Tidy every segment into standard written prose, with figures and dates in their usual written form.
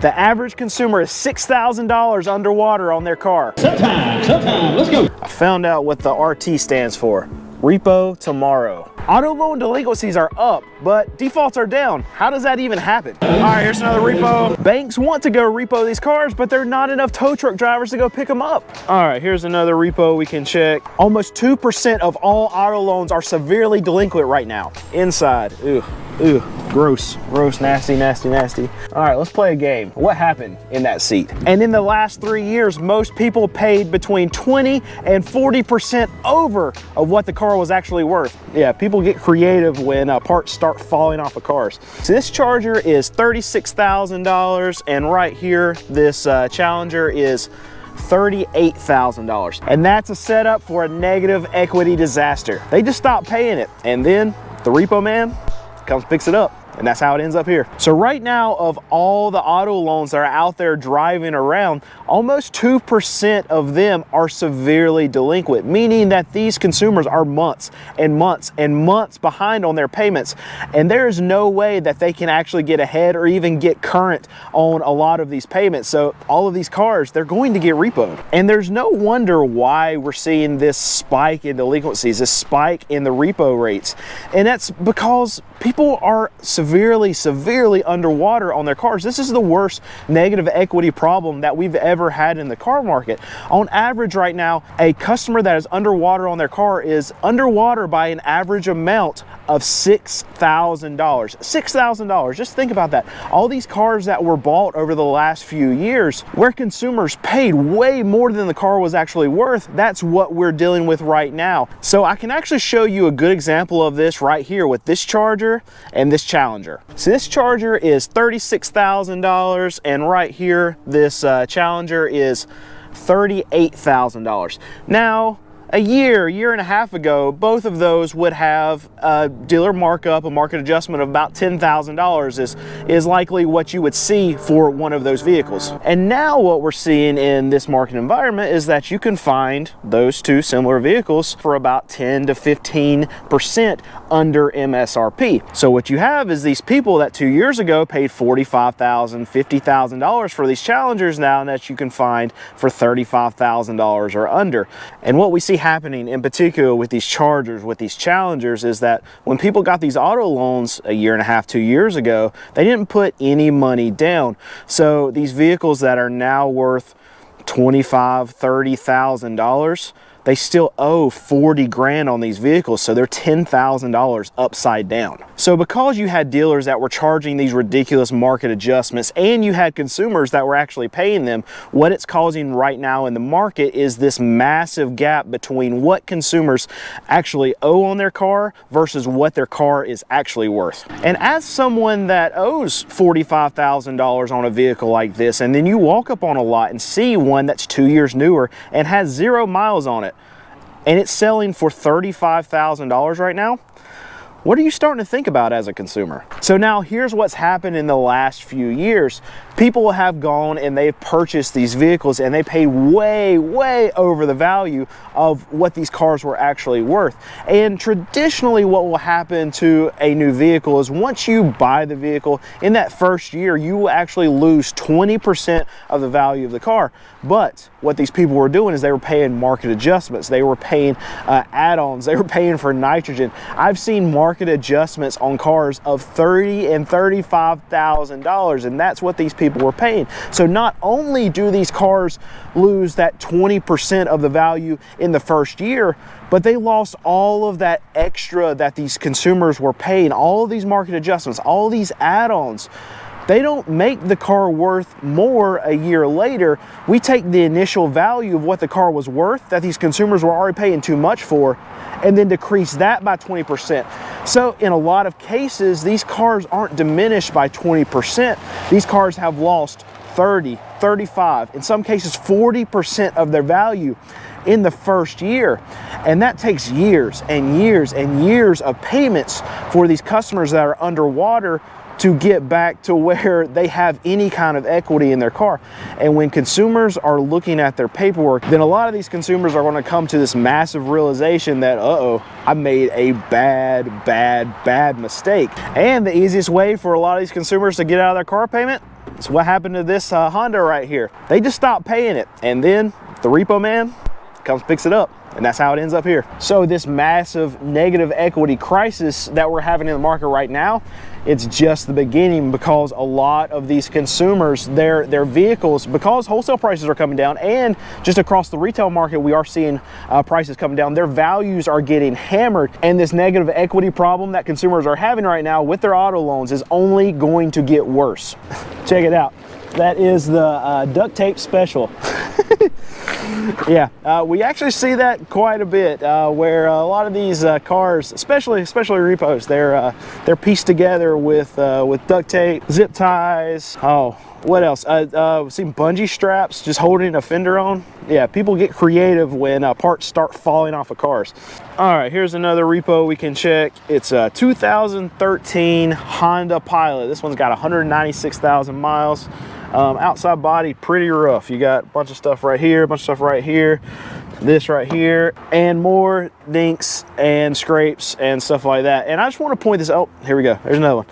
The average consumer is $6,000 underwater on their car. Sometimes, let's go. I found out what the RT stands for. Repo tomorrow. Auto loan delinquencies are up, but defaults are down. How does that even happen? All right, here's another repo. Banks want to go repo these cars, but there are not enough tow truck drivers to go pick them up. All right, here's another repo we can check. Almost 2% of all auto loans are severely delinquent right now. Inside, ooh, gross, nasty. All right, let's play a game. What happened in that seat? And in the last 3 years, most people paid between 20 and 40% over of what the car was actually worth. Yeah, people get creative when parts start falling off of cars. So this Charger is $36,000, and right here, this Challenger is $38,000. And that's a setup for a negative equity disaster. They just stop paying it, and then the repo man comes picks it up, and that's how it ends up here. So right now, of all the auto loans that are out there driving around, almost 2% of them are severely delinquent, meaning that these consumers are months and months and months behind on their payments, and there is no way that they can actually get ahead or even get current on a lot of these payments. So all of these cars, they're going to get repoed. And there's no wonder why we're seeing this spike in delinquencies, this spike in the repo rates. And that's because people are severely underwater on their cars. This is the worst negative equity problem that we've ever had in the car market. On average right now, a customer that is underwater on their car is underwater by an average amount of $6,000. $6,000, just think about that. All these cars that were bought over the last few years, where consumers paid way more than the car was actually worth, that's what we're dealing with right now. So I can actually show you a good example of this right here with this Charger and this Challenger. So this Charger is $36,000, and right here, this Challenger is $38,000. Now, a year and a half ago, both of those would have a dealer markup, a market adjustment of about $10,000 is likely what you would see for one of those vehicles. And now what we're seeing in this market environment is that you can find those two similar vehicles for about 10 to 15% under MSRP. So what you have is these people that 2 years ago paid $45,000, $50,000 for these Challengers now that you can find for $35,000 or under. And what we see happening in particular with these Chargers, with these Challengers, is that when people got these auto loans a year and a half, 2 years ago, they didn't put any money down. So these vehicles that are now worth $25,000, $30,000, they still owe 40 grand on these vehicles, so they're $10,000 upside down. So because you had dealers that were charging these ridiculous market adjustments and you had consumers that were actually paying them, what it's causing right now in the market is this massive gap between what consumers actually owe on their car versus what their car is actually worth. And as someone that owes $45,000 on a vehicle like this, and then you walk up on a lot and see one that's 2 years newer and has 0 miles on it, and it's selling for $35,000 right now, what are you starting to think about as a consumer? So now here's what's happened in the last few years. People have gone and they've purchased these vehicles and they pay way over the value of what these cars were actually worth. And traditionally what will happen to a new vehicle is once you buy the vehicle, in that first year, you will actually lose 20% of the value of the car. But what these people were doing is they were paying market adjustments. They were paying add-ons. They were paying for nitrogen. I've seen market adjustments on cars of $30,000 and $35,000, and that's what these people were paying. So not only do these cars lose that 20% of the value in the first year, but they lost all of that extra that these consumers were paying, all of these market adjustments, all these add-ons. They don't make the car worth more a year later. We take the initial value of what the car was worth that these consumers were already paying too much for, and then decrease that by 20%. So in a lot of cases, these cars aren't diminished by 20%. These cars have lost 30, 35, in some cases 40% of their value in the first year. And that takes years and years and years of payments for these customers that are underwater to get back to where they have any kind of equity in their car. And when consumers are looking at their paperwork, then a lot of these consumers are going to come to this massive realization that, uh-oh, I made a bad mistake. And the easiest way for a lot of these consumers to get out of their car payment, It's what happened to this Honda right here. They just stopped paying it, and then the repo man comes picks it up, and that's how it ends up here. So this massive negative equity crisis that we're having in the market right now, it's just the beginning, because a lot of these consumers, their vehicles, because wholesale prices are coming down, and just across the retail market we are seeing prices coming down, their values are getting hammered, and this negative equity problem that consumers are having right now with their auto loans is only going to get worse. Check it out. That is the duct tape special. Yeah, we actually see that quite a bit, where a lot of these cars, especially repos, they're pieced together with duct tape, zip ties. Oh, what else? We've seen bungee straps just holding a fender on. Yeah, people get creative when parts start falling off of cars. All right, here's another repo we can check. It's a 2013 Honda Pilot. This one's got 196,000 miles. Outside body, pretty rough. You got a bunch of stuff right here, a bunch of stuff right here, this right here, and more dinks and scrapes and stuff like that. And I just want to point this out. Oh, here we go. There's another one.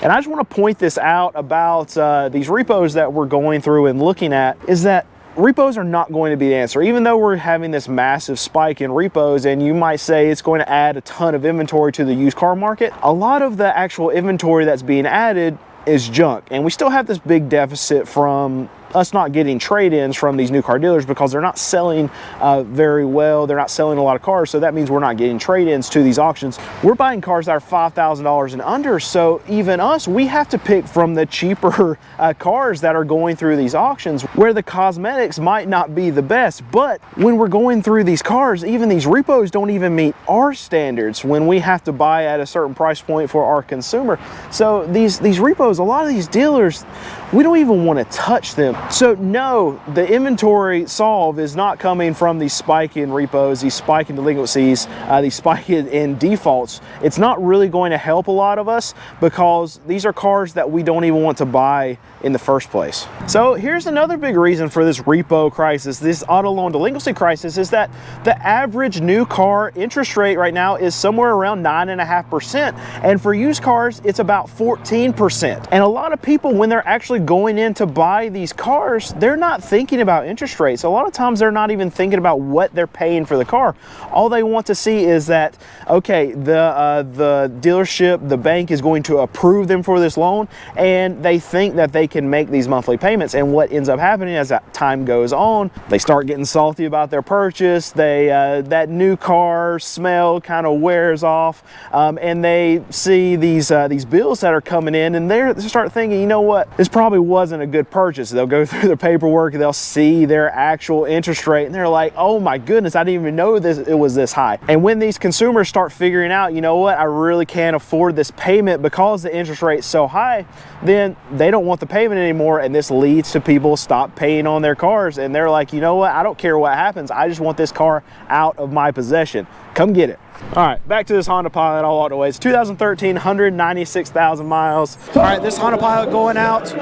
And I just want to point this out about these repos that we're going through and looking at, is that repos are not going to be the answer. Even though we're having this massive spike in repos, and you might say it's going to add a ton of inventory to the used car market, a lot of the actual inventory that's being added is junk, and we still have this big deficit from us not getting trade-ins from these new car dealers, because they're not selling very well. They're not selling a lot of cars, so that means we're not getting trade-ins to these auctions. We're buying cars that are $5,000 and under, so even us, we have to pick from the cheaper cars that are going through these auctions, where the cosmetics might not be the best. But when we're going through these cars, even these repos don't even meet our standards when we have to buy at a certain price point for our consumer. So these repos, a lot of these dealers, we don't even want to touch them. So no, the inventory solve is not coming from these spike in repos, these spike in delinquencies, these spike in defaults. It's not really going to help a lot of us, because these are cars that we don't even want to buy in the first place. So here's another big reason for this repo crisis, this auto loan delinquency crisis, is that the average new car interest rate right now is somewhere around 9.5%. And for used cars, it's about 14%. And a lot of people, when they're actually going in to buy these cars, they're not thinking about interest rates. A lot of times they're not even thinking about what they're paying for the car. All they want to see is that, okay, the dealership, the bank is going to approve them for this loan, and they think that they can make these monthly payments. And what ends up happening as that time goes on, they start getting salty about their purchase. That new car smell kind of wears off, and they see these bills that are coming in, and they start thinking, you know what, this probably wasn't a good purchase. They'll go through their paperwork, they'll see their actual interest rate, and they're like, oh my goodness, I didn't even know it was this high. And when these consumers start figuring out, you know what, I really can't afford this payment because the interest rate's so high, then they don't want the payment anymore, and this leads to people stop paying on their cars, and they're like, you know what, I don't care what happens, I just want this car out of my possession. Come get it. All right, back to this Honda Pilot all walked away. It's 2013, 196,000 miles. All right, this Honda Pilot going out.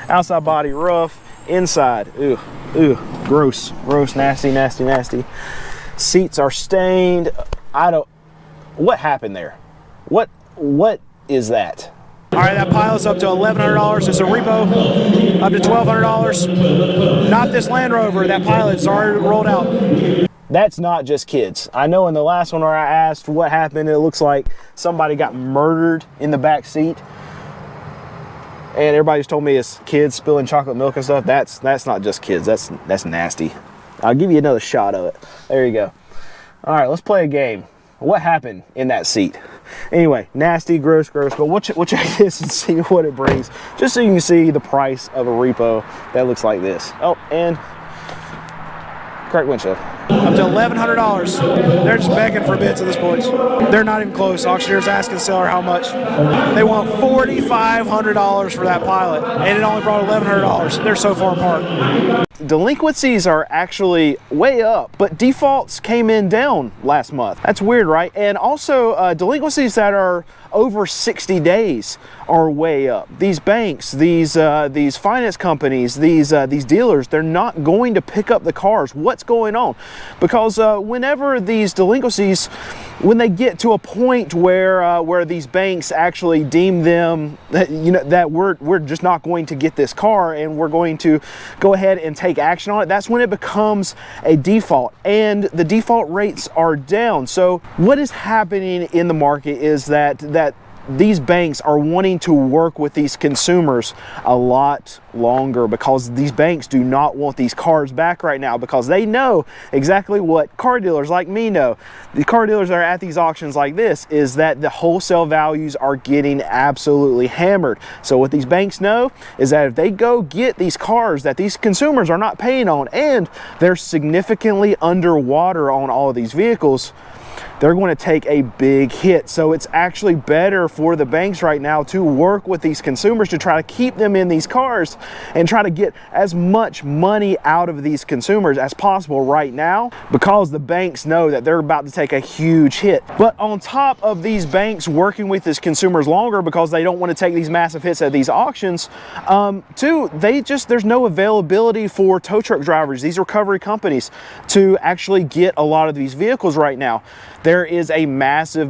Outside body rough, inside, ooh, gross, nasty. Seats are stained. What happened there? What is that? All right, that Pilot's up to $1,100. It's a repo, up to $1,200. Not this Land Rover. That Pilot's already rolled out. That's not just kids. I know in the last one where I asked what happened, it looks like somebody got murdered in the back seat. And everybody's told me it's kids spilling chocolate milk and stuff. That's not just kids. That's nasty. I'll give you another shot of it. There you go. All right, let's play a game. What happened in that seat? Anyway, nasty, gross, but we'll check this and see what it brings, just so you can see the price of a repo that looks like this. Oh, and cracked windshield. Up to $1,100. They're just begging for bits at this point. They're not even close. Auctioneer's asking the seller how much. They want $4,500 for that Pilot, and it only brought $1,100. They're so far apart. Delinquencies are actually way up, but defaults came in down last month. That's weird, right? And also delinquencies that are over 60 days are way up. These banks, these finance companies, these dealers, they're not going to pick up the cars. What's going on? because whenever these delinquencies, when they get to a point where these banks actually deem them that, that we're just not going to get this car and we're going to go ahead and take action on it, that's when it becomes a default, and the default rates are down. So what is happening in the market is that these banks are wanting to work with these consumers a lot longer, because these banks do not want these cars back right now, because they know exactly what car dealers like me know. The car dealers that are at these auctions like this is that the wholesale values are getting absolutely hammered. So what these banks know is that if they go get these cars that these consumers are not paying on, and they're significantly underwater on all of these vehicles, they're going to take a big hit. So it's actually better for the banks right now to work with these consumers to try to keep them in these cars and try to get as much money out of these consumers as possible right now, because the banks know that they're about to take a huge hit. But on top of these banks working with these consumers longer because they don't want to take these massive hits at these auctions, too, there's no availability for tow truck drivers, these recovery companies, to actually get a lot of these vehicles right now. There is a massive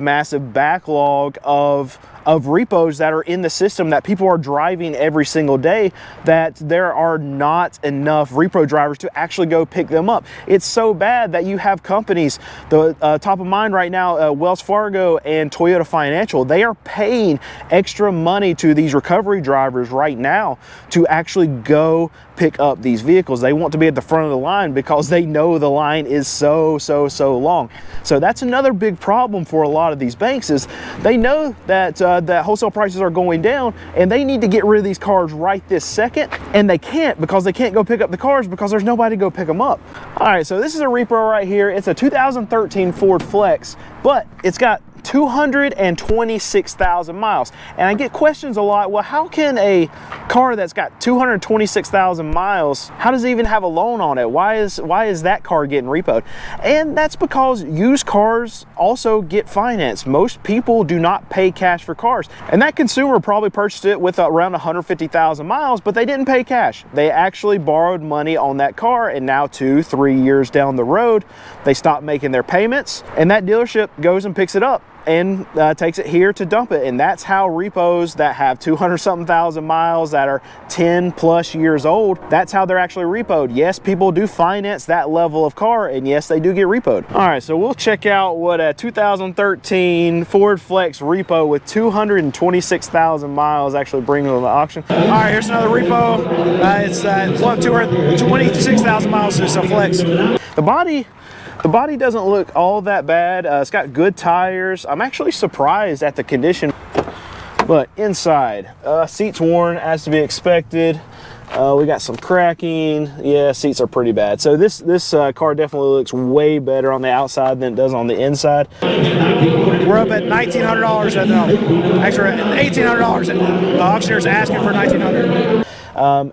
backlog of repos that are in the system that people are driving every single day, that there are not enough repo drivers to actually go pick them up. It's so bad that you have companies, the top of mind right now, Wells Fargo and Toyota Financial, they are paying extra money to these recovery drivers right now to actually go pick up these vehicles. They want to be at the front of the line because they know the line is so long. So that's another big problem for a lot of these banks, is they know that that wholesale prices are going down and they need to get rid of these cars right this second, and they can't, because they can't go pick up the cars because there's nobody to go pick them up. All right, so this is a repo right here. It's a 2013 Ford Flex, but it's got 226,000 miles. And I get questions a lot, well, how can a car that's got 226,000 miles, how does it even have a loan on it? Why is that car getting repoed? And that's because used cars also get financed. Most people do not pay cash for cars. And that consumer probably purchased it with around 150,000 miles, but they didn't pay cash. They actually borrowed money on that car, and now 2-3 years down the road, they stop making their payments, and that dealership goes and picks it up and takes it here to dump it. And that's how repos that have 200-something thousand miles, that are 10+ years old, that's how they're actually repoed. Yes, people do finance that level of car, and yes, they do get repoed. All right, so we'll check out what a 2013 Ford Flex repo with 226,000 miles actually brings on the auction. All right, here's another repo. It's 226,000 miles. It's a Flex. The body doesn't look all that bad. It's got good tires. I'm actually surprised at the condition. But inside, seats worn as to be expected. We got some cracking. Yeah, seats are pretty bad. So this car definitely looks way better on the outside than it does on the inside. We're up at $1,900 at actually $1,800, and the auctioneer's asking for $1,900.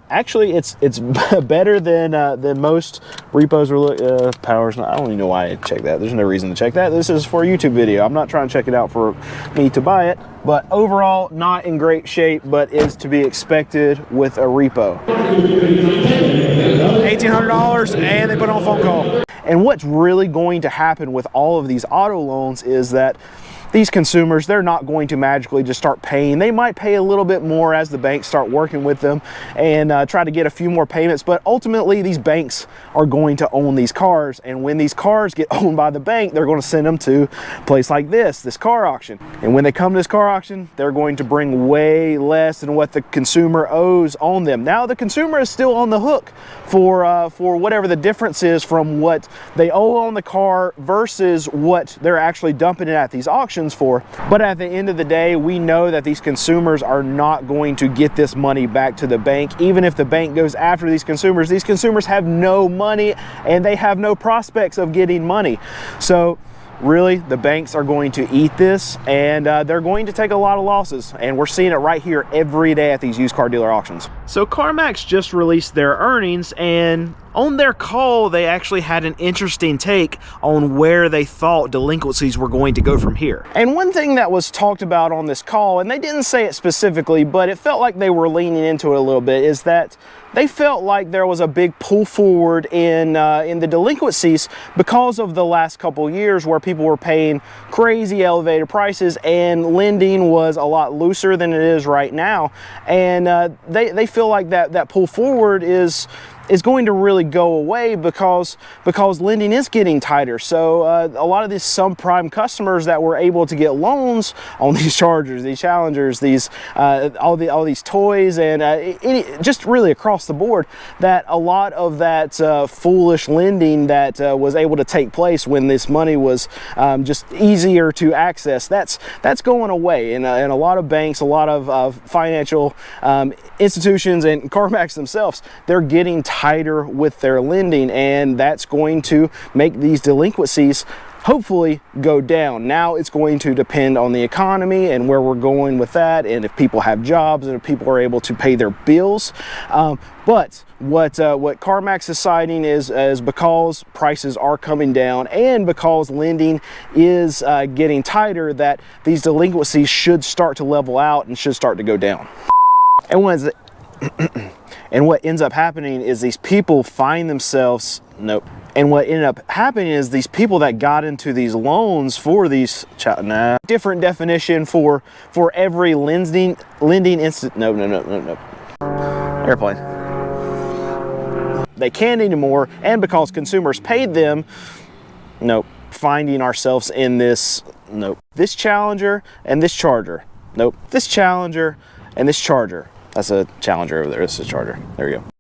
Actually, it's better than most repos are. Powers. I don't even know why I checked that. There's no reason to check that. This is for a YouTube video. I'm not trying to check it out for me to buy it. But overall, not in great shape, but is to be expected with a repo. $1,800, and they put on a phone call. And what's really going to happen with all of these auto loans is that these consumers, they're not going to magically just start paying. They might pay a little bit more as the banks start working with them and try to get a few more payments, but ultimately these banks are going to own these cars, and when these cars get owned by the bank, they're going to send them to a place like this car auction. And when they come to this car auction, they're going to bring way less than what the consumer owes on them. Now the consumer is still on the hook for whatever the difference is from what they owe on the car versus what they're actually dumping it at these auctions for. But at the end of the day, we know that these consumers are not going to get this money back to the bank. Even if the bank goes after these consumers have no money and they have no prospects of getting money. So really, the banks are going to eat this, and they're going to take a lot of losses, and we're seeing it right here every day at these used car dealer auctions. So CarMax just released their earnings, and on their call, they actually had an interesting take on where they thought delinquencies were going to go from here. And one thing that was talked about on this call, and they didn't say it specifically, but it felt like they were leaning into it a little bit, is that they felt like there was a big pull forward in the delinquencies because of the last couple years where people were paying crazy elevated prices and lending was a lot looser than it is right now. And they feel like that pull forward is going to really go away because lending is getting tighter. So a lot of these subprime customers that were able to get loans on these Chargers, these Challengers, these all these toys, and just really across the board, that a lot of that foolish lending that was able to take place when this money was just easier to access, that's going away. And a lot of banks, a lot of financial institutions, and CarMax themselves, they're getting tighter with their lending, and that's going to make these delinquencies hopefully go down. Now it's going to depend on the economy and where we're going with that, and if people have jobs and if people are able to pay their bills. But what CarMax is citing is because prices are coming down and because lending is getting tighter, that these delinquencies should start to level out and should start to go down. And what ends up happening is these people find themselves, and what ended up happening is these people that got into these loans for these, different definition for every lending instant, airplane. They can't anymore, and because consumers paid them, finding ourselves in this, this Challenger and this Charger, this Challenger and this Charger. That's a Challenger over there. This is a Charger. There you go.